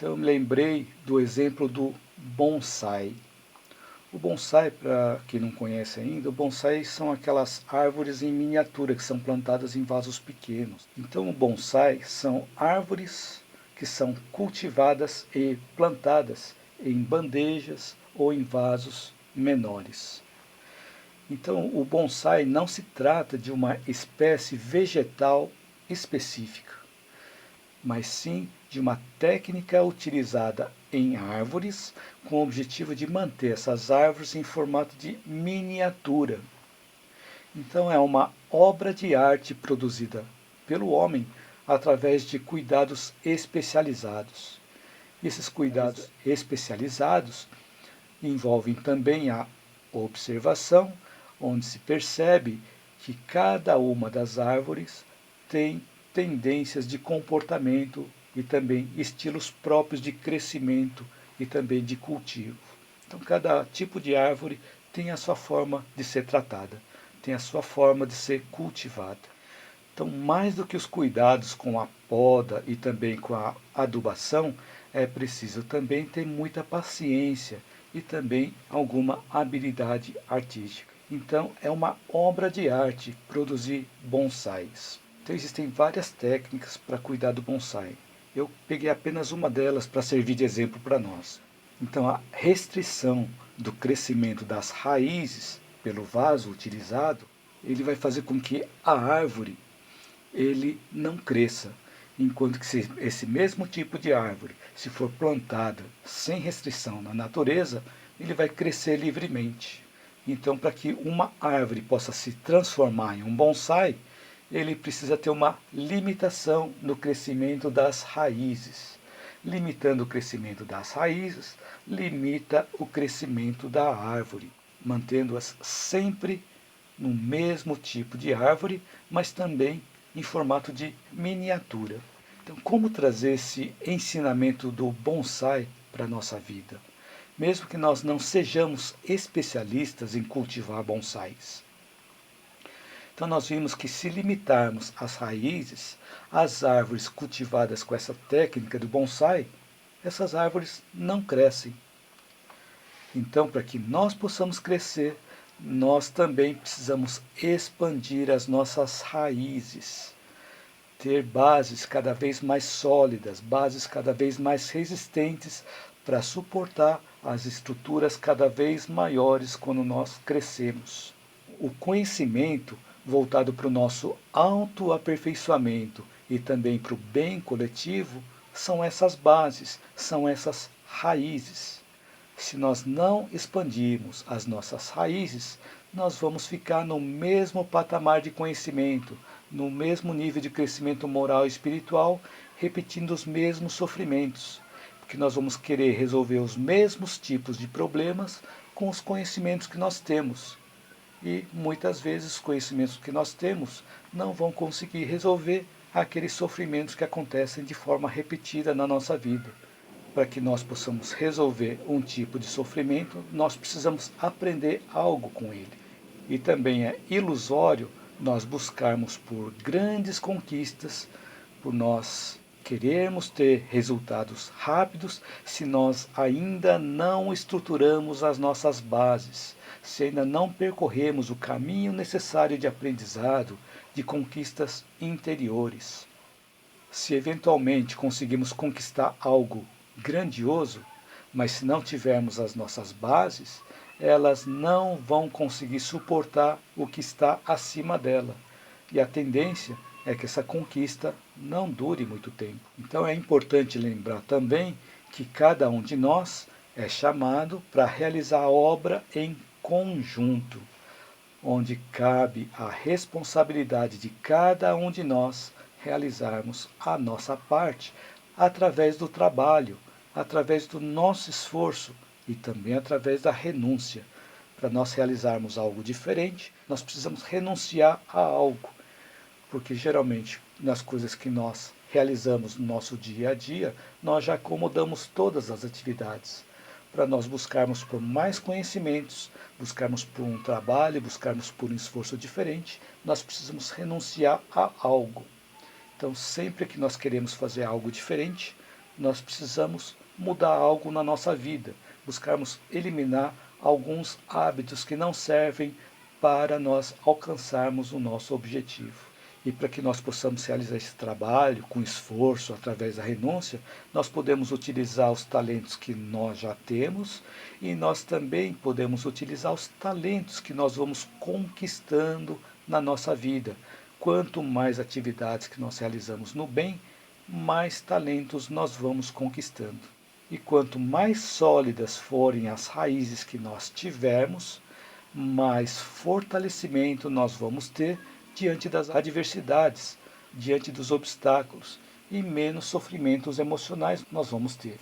Então eu me lembrei do exemplo do bonsai. O bonsai, para quem não conhece ainda, o bonsai são aquelas árvores em miniatura que são plantadas em vasos pequenos. Então o bonsai são árvores que são cultivadas e plantadas em bandejas ou em vasos menores. Então o bonsai não se trata de uma espécie vegetal específica, mas sim de uma técnica utilizada em árvores com o objetivo de manter essas árvores em formato de miniatura. Então é uma obra de arte produzida pelo homem através de cuidados especializados. Esses cuidados especializados envolvem também a observação, onde se percebe que cada uma das árvores tem tendências de comportamento e também estilos próprios de crescimento e também de cultivo. Então, cada tipo de árvore tem a sua forma de ser tratada, tem a sua forma de ser cultivada. Então, mais do que os cuidados com a poda e também com a adubação, é preciso também ter muita paciência e também alguma habilidade artística. Então, é uma obra de arte produzir bonsais. Então, existem várias técnicas para cuidar do bonsai. Eu peguei apenas uma delas para servir de exemplo para nós. Então, a restrição do crescimento das raízes pelo vaso utilizado, ele vai fazer com que a árvore ele não cresça. Enquanto que se esse mesmo tipo de árvore, se for plantada sem restrição na natureza, ele vai crescer livremente. Então, para que uma árvore possa se transformar em um bonsai, ele precisa ter uma limitação no crescimento das raízes. Limitando o crescimento das raízes, limita o crescimento da árvore, mantendo-as sempre no mesmo tipo de árvore, mas também em formato de miniatura. Então, como trazer esse ensinamento do bonsai para a nossa vida? Mesmo que nós não sejamos especialistas em cultivar bonsais. Então, nós vimos que se limitarmos as raízes às árvores cultivadas com essa técnica do bonsai, essas árvores não crescem. Então, para que nós possamos crescer, nós também precisamos expandir as nossas raízes, ter bases cada vez mais sólidas, bases cada vez mais resistentes para suportar as estruturas cada vez maiores quando nós crescemos. O conhecimento voltado para o nosso autoaperfeiçoamento e também para o bem coletivo são essas bases, são essas raízes. Se nós não expandirmos as nossas raízes, nós vamos ficar no mesmo patamar de conhecimento, no mesmo nível de crescimento moral e espiritual, repetindo os mesmos sofrimentos, porque nós vamos querer resolver os mesmos tipos de problemas com os conhecimentos que nós temos. E muitas vezes os conhecimentos que nós temos não vão conseguir resolver aqueles sofrimentos que acontecem de forma repetida na nossa vida. Para que nós possamos resolver um tipo de sofrimento, nós precisamos aprender algo com ele. E também é ilusório nós buscarmos por grandes conquistas, por nós querermos ter resultados rápidos, se nós ainda não estruturamos as nossas bases, se ainda não percorremos o caminho necessário de aprendizado, de conquistas interiores. Se eventualmente conseguimos conquistar algo grandioso, mas se não tivermos as nossas bases, elas não vão conseguir suportar o que está acima dela. E a tendência é que essa conquista não dure muito tempo. Então é importante lembrar também que cada um de nós é chamado para realizar a obra em conjunto, onde cabe a responsabilidade de cada um de nós realizarmos a nossa parte através do trabalho, através do nosso esforço e também através da renúncia. Para nós realizarmos algo diferente, nós precisamos renunciar a algo, porque geralmente nas coisas que nós realizamos no nosso dia a dia, nós já acomodamos todas as atividades. Para nós buscarmos por mais conhecimentos, buscarmos por um trabalho, buscarmos por um esforço diferente, nós precisamos renunciar a algo. Então, sempre que nós queremos fazer algo diferente, nós precisamos mudar algo na nossa vida, buscarmos eliminar alguns hábitos que não servem para nós alcançarmos o nosso objetivo. E para que nós possamos realizar esse trabalho com esforço, através da renúncia, nós podemos utilizar os talentos que nós já temos e nós também podemos utilizar os talentos que nós vamos conquistando na nossa vida. Quanto mais atividades que nós realizamos no bem, mais talentos nós vamos conquistando. E quanto mais sólidas forem as raízes que nós tivermos, mais fortalecimento nós vamos ter diante das adversidades, diante dos obstáculos, e menos sofrimentos emocionais nós vamos ter.